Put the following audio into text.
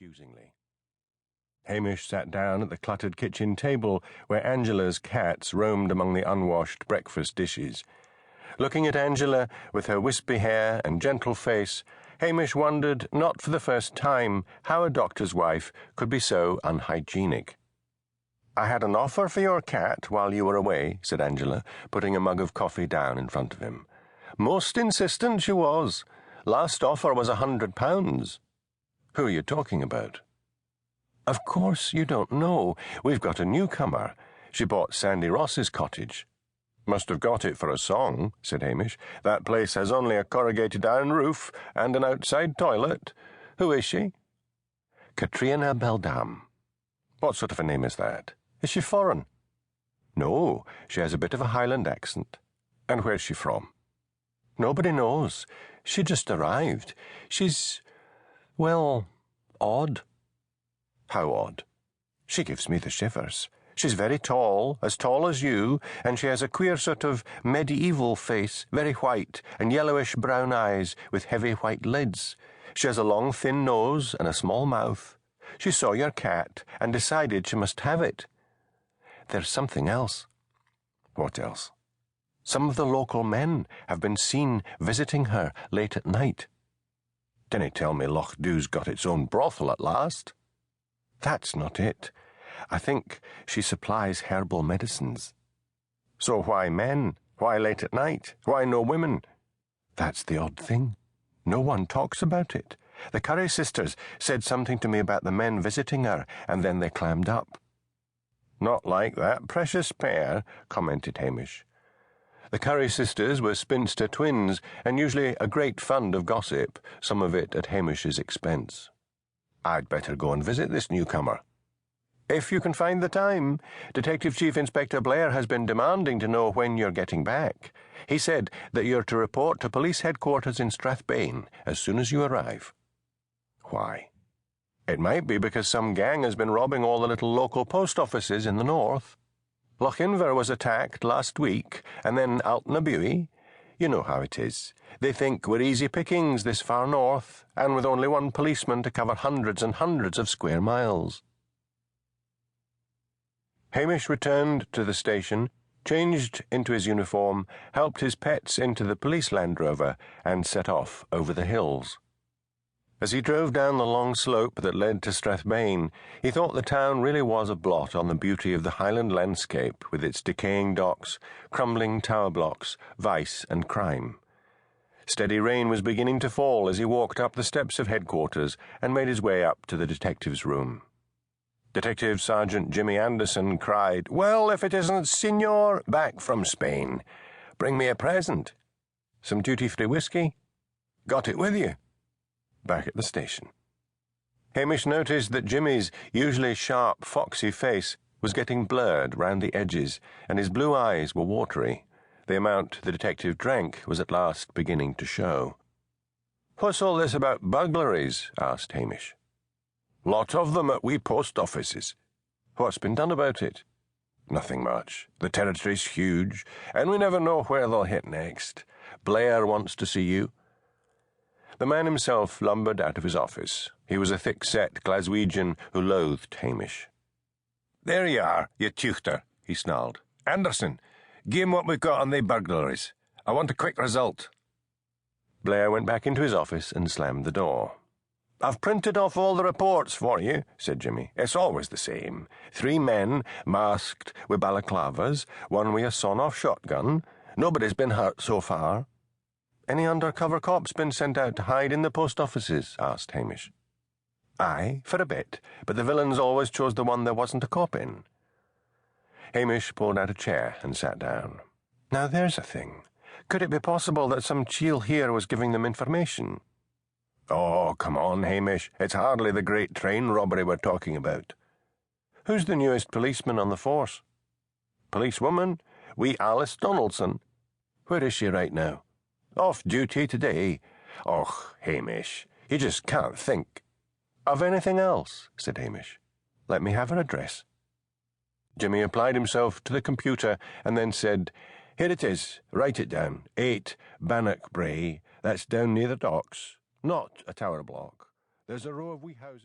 accusingly. Hamish sat down at the cluttered kitchen table where Angela's cats roamed among the unwashed breakfast dishes. Looking at Angela with her wispy hair and gentle face, Hamish wondered, not for the first time, how a doctor's wife could be so unhygienic. "I had an offer for your cat while you were away," said Angela, putting a mug of coffee down in front of him. "Most insistent she was. Last offer was £100. "Who are you talking about?" "Of course you don't know. We've got a newcomer. She bought Sandy Ross's cottage." "Must have got it for a song," said Hamish. "That place has only a corrugated iron roof and an outside toilet. Who is she?" "Catriona Beldame." "What sort of a name is that? Is she foreign?" "No, she has a bit of a Highland accent." "And where's she from?" "Nobody knows. She just arrived. She's, well, odd." "How odd?" "She gives me the shivers. She's very tall as you, and she has a queer sort of medieval face, very white, and yellowish-brown eyes with heavy white lids. She has a long, thin nose and a small mouth. She saw your cat and decided she must have it. There's something else." "What else?" "Some of the local men have been seen visiting her late at night." "Dinna tell me Loch Dew's got its own brothel at last?" "That's not it. I think she supplies herbal medicines." "So why men? Why late at night? Why no women?" "That's the odd thing. No one talks about it. The Curry sisters said something to me about the men visiting her, and then they clammed up." "Not like that precious pair," commented Hamish. The Curry sisters were spinster twins, and usually a great fund of gossip, some of it at Hamish's expense. "I'd better go and visit this newcomer." "If you can find the time. Detective Chief Inspector Blair has been demanding to know when you're getting back. He said that you're to report to police headquarters in Strathbane as soon as you arrive." "Why?" "It might be because some gang has been robbing all the little local post offices in the north. Lochinver was attacked last week, and then Altnabuie. You know how it is. They think we're easy pickings this far north, and with only one policeman to cover hundreds and hundreds of square miles." Hamish returned to the station, changed into his uniform, helped his pets into the police Land Rover, and set off over the hills. As he drove down the long slope that led to Strathbane, he thought the town really was a blot on the beauty of the Highland landscape with its decaying docks, crumbling tower blocks, vice and crime. Steady rain was beginning to fall as he walked up the steps of headquarters and made his way up to the detective's room. Detective Sergeant Jimmy Anderson cried, "Well, if it isn't Signor, back from Spain. Bring me a present." "Some duty-free whiskey?" "Got it with you?" Back at the station. Hamish noticed that Jimmy's usually sharp, foxy face was getting blurred round the edges, and his blue eyes were watery. The amount the detective drank was at last beginning to show. "What's all this about burglaries?" asked Hamish. "Lot of them at wee post offices." "What's been done about it?" "Nothing much. The territory's huge, and we never know where they'll hit next. Blair wants to see you." The man himself lumbered out of his office. He was a thick-set Glaswegian who loathed Hamish. "There you are, you tuchter," he snarled. "Anderson, give him what we've got on the burglaries. I want a quick result." Blair went back into his office and slammed the door. "I've printed off all the reports for you," said Jimmy. "It's always the same. 3 men, masked with balaclavas, one with a sawn-off shotgun. Nobody's been hurt so far." "Any undercover cops been sent out to hide in the post offices?" asked Hamish. "Aye, for a bit, but the villains always chose the one there wasn't a cop in." Hamish pulled out a chair and sat down. "Now there's a thing. Could it be possible that some chiel here was giving them information?" "Oh, come on, Hamish. It's hardly the great train robbery we're talking about." "Who's the newest policeman on the force?" "Policewoman? Wee Alice Donaldson." "Where is she right now?" "Off duty today." "Och, Hamish, you just can't think." "Of anything else?" said Hamish. "Let me have her address." Jimmy applied himself to the computer and then said, "Here it is. Write it down. 8 Bannock Brae. That's down near the docks. Not a tower block. There's a row of wee houses."